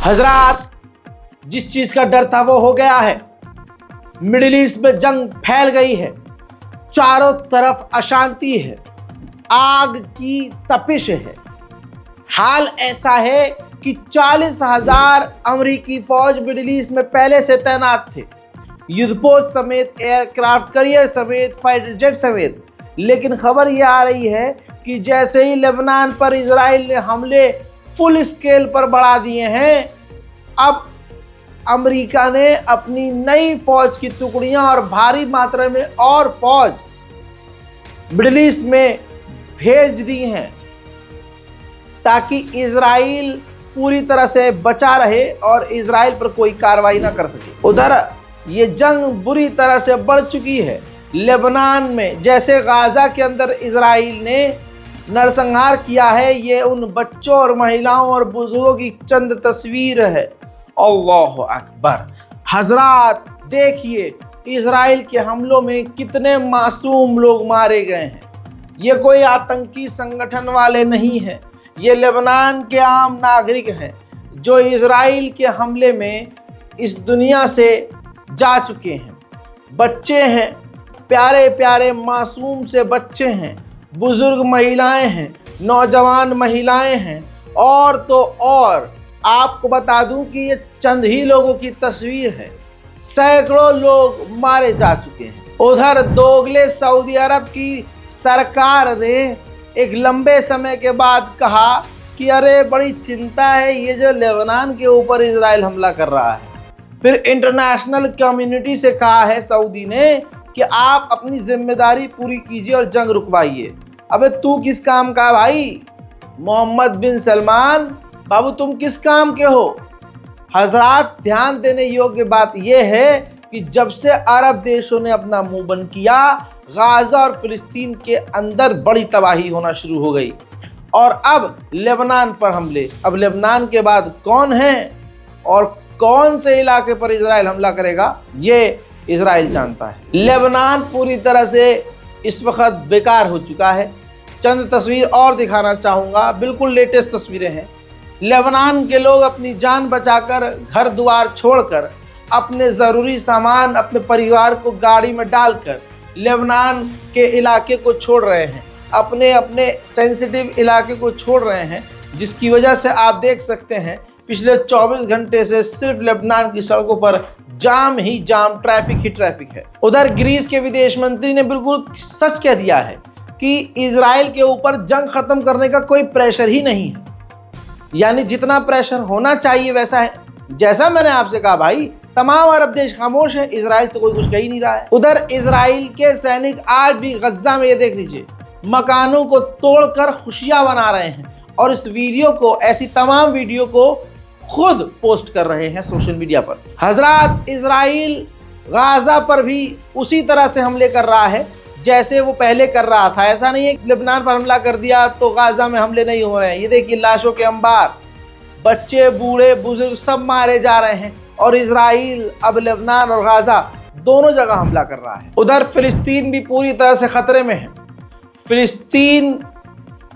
हजरात, जिस चीज का डर था वो हो गया है। मिडिल ईस्ट में जंग फैल गई है, चारों तरफ अशांति है, आग की तपिश है। हाल ऐसा है कि 40,000 अमेरिकी फौज मिडिल ईस्ट में पहले से तैनात थे, युद्धपोत समेत, एयरक्राफ्ट कैरियर समेत, फाइटर जेट समेत। लेकिन खबर यह आ रही है कि जैसे ही लेबनान पर इजराइल ने हमले फुल स्केल पर बढ़ा दिए हैं, अब अमेरिका ने अपनी नई फौज की टुकड़ियां और भारी मात्रा में और फौज मिडिल ईस्ट में भेज दी हैं ताकि इजराइल पूरी तरह से बचा रहे और इजराइल पर कोई कार्रवाई ना कर सके। उधर ये जंग बुरी तरह से बढ़ चुकी है लेबनान में। जैसे गाजा के अंदर इजराइल ने नरसंहार किया है, ये उन बच्चों और महिलाओं और बुजुर्गों की चंद तस्वीर है। अल्लाह अकबर। हजरात देखिए, इजराइल के हमलों में कितने मासूम लोग मारे गए हैं। ये कोई आतंकी संगठन वाले नहीं हैं, ये लेबनान के आम नागरिक हैं जो इजराइल के हमले में इस दुनिया से जा चुके हैं। बच्चे हैं, प्यारे प्यारे मासूम से बच्चे हैं, बुजुर्ग महिलाएं हैं, नौजवान महिलाएं हैं। और तो और आपको बता दूं कि ये चंद ही लोगों की तस्वीर है, सैकड़ों लोग मारे जा चुके हैं। उधर दोगले सऊदी अरब की सरकार ने एक लंबे समय के बाद कहा कि अरे बड़ी चिंता है ये जो लेबनान के ऊपर इजराइल हमला कर रहा है। फिर इंटरनेशनल कम्युनिटी से कहा है सऊदी ने कि आप अपनी जिम्मेदारी पूरी कीजिए और जंग रुकवाइए। अबे तू किस काम का भाई? मोहम्मद बिन सलमान बाबू तुम किस काम के हो? हजरात, ध्यान देने योग्य बात यह है कि जब से अरब देशों ने अपना मुंह बंद किया, गाजा और फिलिस्तीन के अंदर बड़ी तबाही होना शुरू हो गई और अब लेबनान पर हमले। अब लेबनान के बाद कौन है और कौन से इलाके पर इजराइल हमला करेगा, ये इजराइल जानता है। लेबनान पूरी तरह से इस वक्त बेकार हो चुका है। चंद तस्वीर और दिखाना चाहूँगा, बिल्कुल लेटेस्ट तस्वीरें हैं। लेबनान के लोग अपनी जान बचाकर, घर द्वार छोड़कर, अपने ज़रूरी सामान अपने परिवार को गाड़ी में डालकर लेबनान के इलाके को छोड़ रहे हैं, अपने अपने सेंसिटिव इलाके को छोड़ रहे हैं, जिसकी वजह से आप देख सकते हैं पिछले 24 घंटे से सिर्फ लेबनान की सड़कों पर जाम ही जाम, ट्रैफिक ही ट्रैफिक है। उधर ग्रीस के विदेश मंत्री ने बिल्कुल सच कह दिया है कि इजराइल के ऊपर जंग खत्म करने का कोई प्रेशर ही नहीं है, यानी जितना प्रेशर होना चाहिए वैसा है। जैसा मैंने आपसे कहा भाई, तमाम अरब देश खामोश है, इजराइल से कोई कुछ कह ही नहीं रहा है। उधर इजराइल के सैनिक आज भी गज्जा में, ये देख लीजिए, मकानों को तोड़कर खुशियां मना रहे हैं और इस वीडियो को, ऐसी तमाम वीडियो को खुद पोस्ट कर रहे हैं सोशल मीडिया पर। हजरात, इजराइल गाजा पर भी उसी तरह से हमले कर रहा है जैसे वो पहले कर रहा था। ऐसा नहीं है कि लेबनान पर हमला कर दिया तो गाजा में हमले नहीं हो रहे हैं। ये देखिए, लाशों के अंबार, बच्चे बूढ़े बुजुर्ग सब मारे जा रहे हैं और इजराइल अब लेबनान और गाजा दोनों जगह हमला कर रहा है। उधर फिलिस्तीन भी पूरी तरह से खतरे में है। फिलिस्तीन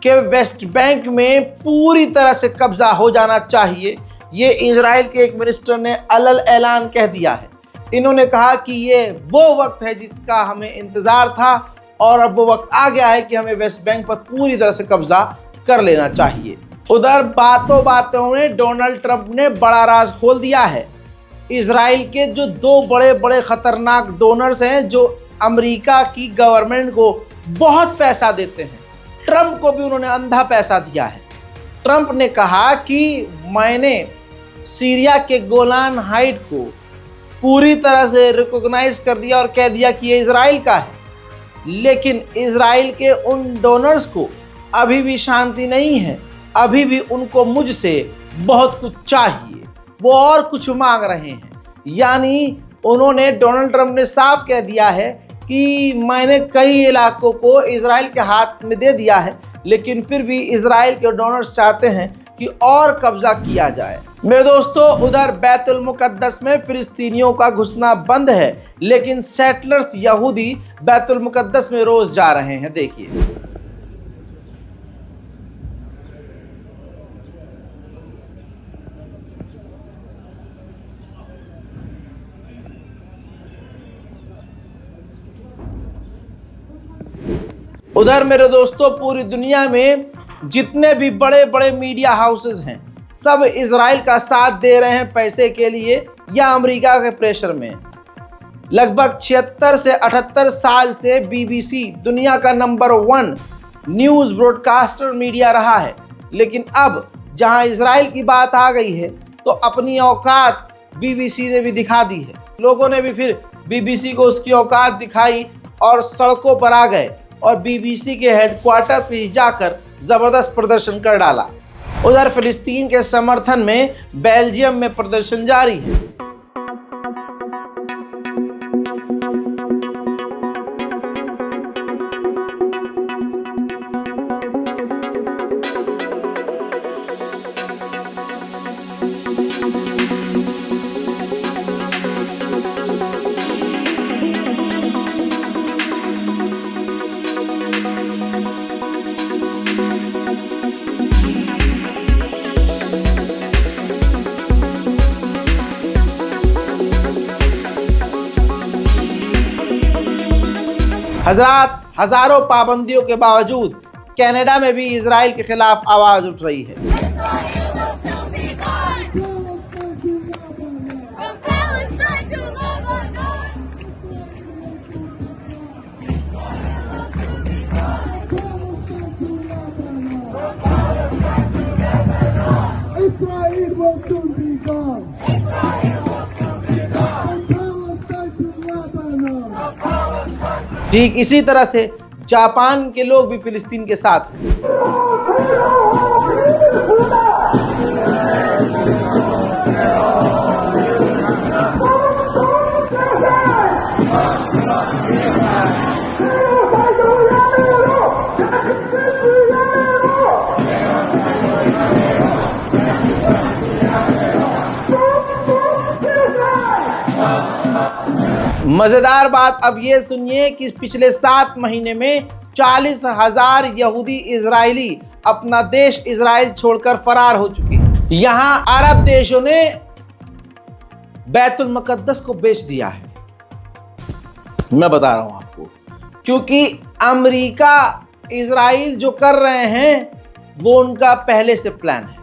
के वेस्ट बैंक में पूरी तरह से कब्जा हो जाना चाहिए, ये इजराइल के एक मिनिस्टर ने अलल ऐलान कह दिया है। इन्होंने कहा कि ये वो वक्त है जिसका हमें इंतजार था और अब वो वक्त आ गया है कि हमें वेस्ट बैंक पर पूरी तरह से कब्जा कर लेना चाहिए। उधर बातों बातों में डोनाल्ड ट्रंप ने बड़ा राज खोल दिया है। इजराइल के जो दो बड़े बड़े खतरनाक डोनर्स हैं जो अमेरिका की गवर्नमेंट को बहुत पैसा देते हैं, ट्रंप को भी उन्होंने अंधा पैसा दिया है। ट्रंप ने कहा कि मैंने सीरिया के गोलान हाइट को पूरी तरह से रिकॉग्नाइज कर दिया और कह दिया कि ये इजराइल का है, लेकिन इजराइल के उन डोनर्स को अभी भी शांति नहीं है, अभी भी उनको मुझसे बहुत कुछ चाहिए, वो और कुछ मांग रहे हैं। यानी उन्होंने, डोनाल्ड ट्रंप ने साफ कह दिया है कि मैंने कई इलाकों को इजराइल के हाथ में दे दिया है, लेकिन फिर भी इजराइल के डोनर्स चाहते हैं कि और कब्जा किया जाए। मेरे दोस्तों, उधर बैतुल मुकद्दस में फिलिस्तीनियों का घुसना बंद है, लेकिन सेटलर्स यहूदी बैतुल मुकद्दस में रोज जा रहे हैं। देखिए, उधर मेरे दोस्तों, पूरी दुनिया में जितने भी बड़े बड़े मीडिया हाउसेस हैं, सब इजराइल का साथ दे रहे हैं पैसे के लिए या अमेरिका के प्रेशर में। लगभग 76 से 78 साल से बीबीसी दुनिया का नंबर 1 न्यूज़ ब्रॉडकास्टर मीडिया रहा है, लेकिन अब जहां इजराइल की बात आ गई है तो अपनी औकात बीबीसी ने भी दिखा दी है। लोगों ने भी फिर बीबीसी को उसकी औकात दिखाई और सड़कों पर आ गए और बीबीसी के हेडक्वार्टर पर जाकर ज़बरदस्त प्रदर्शन कर डाला। उधर फिलिस्तीन के समर्थन में बेल्जियम में प्रदर्शन जारी है। हज़रात, हजारों पाबंदियों के बावजूद कनाडा में भी इजराइल के खिलाफ आवाज उठ रही है। ठीक इसी तरह से जापान के लोग भी फिलिस्तीन के साथ हैं। मजेदार बात अब ये सुनिए कि पिछले 7 महीने में 40,000 यहूदी इजरायली अपना देश इजराइल छोड़कर फरार हो चुके हैं। यहां अरब देशों ने बैतुल मुकद्दस को बेच दिया है। मैं बता रहा हूं आपको, क्योंकि अमेरिका इजराइल जो कर रहे हैं वो उनका पहले से प्लान है।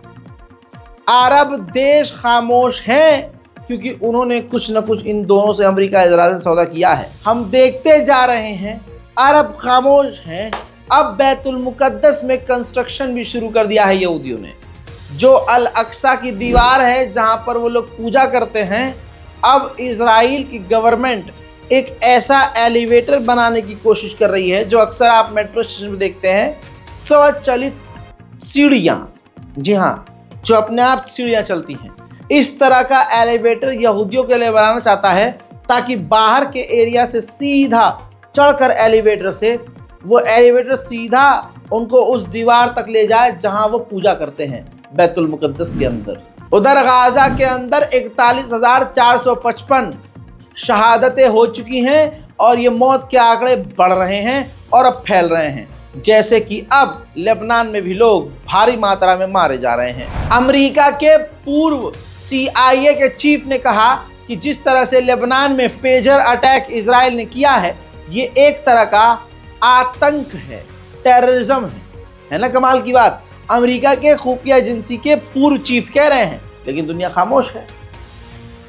अरब देश खामोश हैं क्योंकि उन्होंने कुछ न कुछ इन दोनों से, अमेरिका इजराइल से सौदा किया है। हम देखते जा रहे हैं, अरब खामोश हैं। अब बैतुल मुकद्दस में कंस्ट्रक्शन भी शुरू कर दिया है यहूदियों ने। जो अल अक्सा की दीवार है जहां पर वो लोग पूजा करते हैं, अब इजराइल की गवर्नमेंट एक ऐसा एलिवेटर बनाने की कोशिश कर रही है जो अक्सर आप मेट्रो स्टेशन में देखते हैं, स्वचालित सीढ़ियां। जी हाँ, जो अपने आप सीढ़ियां चलती हैं। इस तरह का एलिवेटर यहूदियों के लिए बनाना चाहता है ताकि बाहर के एरिया से सीधा चढ़कर एलिवेटर से वो एलिवेटर सीधा उनको उस दीवार तक ले जाए जहां वो पूजा करते हैं, बैतुल मुकद्दस के अंदर। उधर गाजा के अंदर 41,455 शहादतें हो चुकी हैं और ये मौत के आंकड़े बढ़ रहे हैं और अब फैल रहे हैं, जैसे कि अब लेबनान में भी लोग भारी मात्रा में मारे जा रहे हैं। अमेरिका के पूर्व CIA के चीफ ने कहा कि जिस तरह से लेबनान में पेजर अटैक इजराइल ने किया है, ये एक तरह का आतंक है, टेररिज्म है ना। कमाल की बात, अमेरिका के खुफिया एजेंसी के पूर्व चीफ कह रहे हैं, लेकिन दुनिया खामोश है।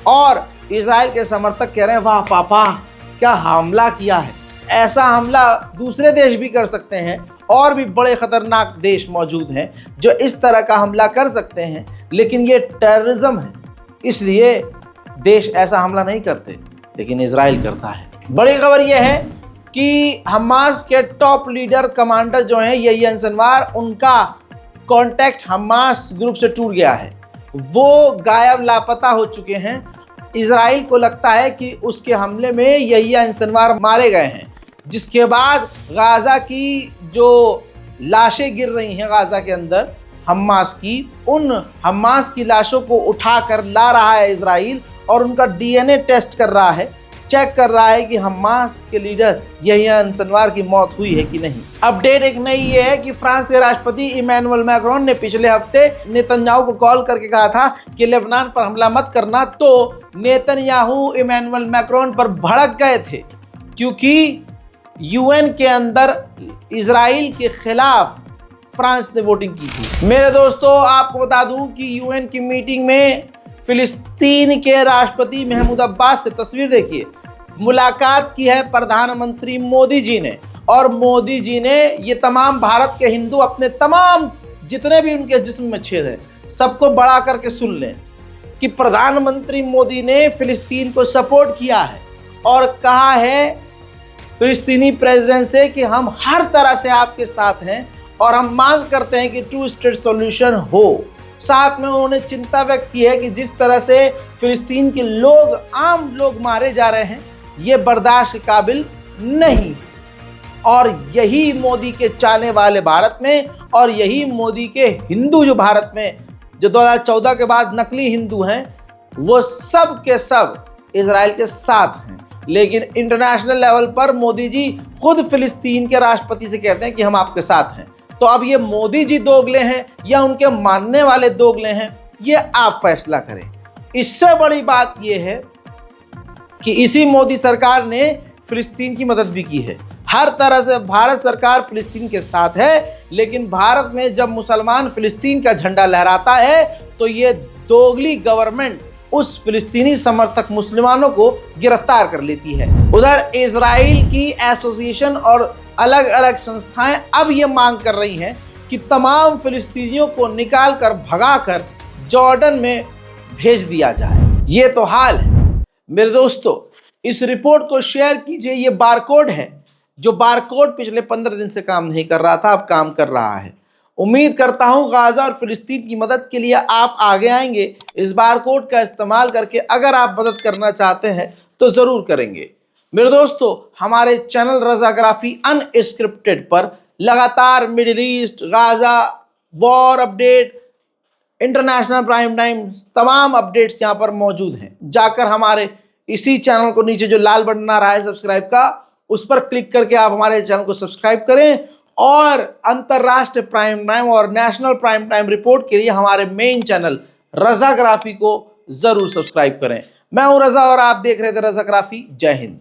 और इजराइल के समर्थक कह रहे हैं, वाह पापा क्या हमला किया है। ऐसा हमला दूसरे देश भी कर सकते हैं, और भी बड़े खतरनाक देश मौजूद हैं जो इस तरह का हमला कर सकते हैं, लेकिन ये टेररिज्म है, इसलिए देश ऐसा हमला नहीं करते, लेकिन इजराइल करता है। बड़ी खबर यह है कि हमास के टॉप लीडर कमांडर जो हैं यहिया सिनवार, उनका कांटेक्ट हमास ग्रुप से टूट गया है। वो गायब लापता हो चुके हैं। इजराइल को लगता है कि उसके हमले में यहिया सिनवार मारे गए हैं, जिसके बाद गाजा की जो लाशें गिर रही हैं गाजा के अंदर हमास की, उन हमास की लाशों को उठाकर ला रहा है इजराइल और उनका DNA टेस्ट कर रहा है, चेक कर रहा है कि हमास के लीडर यहिया सिनवार की मौत हुई है कि नहीं। अपडेट एक नई ये है कि फ्रांस के राष्ट्रपति इमैनुअल मैक्रोन ने पिछले हफ्ते नेतन्याहू को कॉल करके कहा था कि लेबनान पर हमला मत करना, तो नेतन्याहू इमैनुअल मैक्रोन पर भड़क गए थे, क्योंकि यूएन के अंदर इजराइल के खिलाफ फ्रांस ने वोटिंग की थी। मेरे दोस्तों, आपको बता दूं कि यूएन की मीटिंग में फिलिस्तीन के राष्ट्रपति महमूद अब्बास से, तस्वीर देखिए, मुलाकात की है प्रधानमंत्री मोदी जी ने। और मोदी जी ने ये तमाम भारत के हिंदू अपने तमाम जितने भी उनके जिस्म में छेद हैं सबको बढ़ा करके सुन लें कि प्रधानमंत्री मोदी ने फिलिस्तीन को सपोर्ट किया है और कहा है फिलिस्तीनी प्रेसिडेंट से कि हम हर तरह से आपके साथ हैं और हम मांग करते हैं कि 2 स्टेट सॉल्यूशन हो। साथ में उन्होंने चिंता व्यक्त की है कि जिस तरह से फिलिस्तीन के लोग, आम लोग मारे जा रहे हैं, ये बर्दाश्त के काबिल नहीं। और यही मोदी के चाहने वाले भारत में, और यही मोदी के हिंदू जो भारत में जो 2014 के बाद नकली हिंदू हैं, वो सब के सब इजराइल के साथ हैं। लेकिन इंटरनेशनल लेवल पर मोदी जी खुद फिलिस्तीन के राष्ट्रपति से कहते हैं कि हम आपके साथ हैं। तो अब ये मोदी जी दोगले हैं या उनके मानने वाले दोगले हैं, ये आप फैसला करें। इससे बड़ी बात ये है कि इसी मोदी सरकार ने फिलिस्तीन की मदद भी की है। हर तरह से भारत सरकार फिलिस्तीन के साथ है, लेकिन भारत में जब मुसलमान फिलिस्तीन का झंडा लहराता है तो ये दोगली गवर्नमेंट उस फिलिस्तीनी समर्थक मुसलमानों को गिरफ्तार कर लेती है। उधर इजराइल की एसोसिएशन और अलग अलग संस्थाएं अब ये मांग कर रही हैं कि तमाम फिलिस्तीनियों को निकाल कर भगाकर जॉर्डन में भेज दिया जाए। ये तो हाल है। मेरे दोस्तों, इस रिपोर्ट को शेयर कीजिए। ये बारकोड है, जो बारकोड पिछले 15 दिन से काम नहीं कर रहा था, अब काम कर रहा है। उम्मीद करता हूं गाजा और फिलिस्तीन की मदद के लिए आप आगे आएंगे। इस बारकोड का इस्तेमाल करके अगर आप मदद करना चाहते हैं तो ज़रूर करेंगे। मेरे दोस्तों, हमारे चैनल रज़ाग्राफी अनस्क्रिप्टेड पर लगातार middle east, Gaza, war update, international prime time, तमाम अपडेट्स यहाँ पर मौजूद हैं। जाकर हमारे इसी चैनल को नीचे जो लाल बटन आ रहा है सब्सक्राइब का, उस पर क्लिक करके आप हमारे चैनल को सब्सक्राइब करें। और अंतर्राष्ट्रीय प्राइम टाइम और नेशनल प्राइम टाइम रिपोर्ट के लिए हमारे मेन चैनल रज़ाग्राफी को जरूर सब्सक्राइब करें। मैं हूं रज़ा और आप देख रहे थे रज़ाग्राफी। जय हिंद।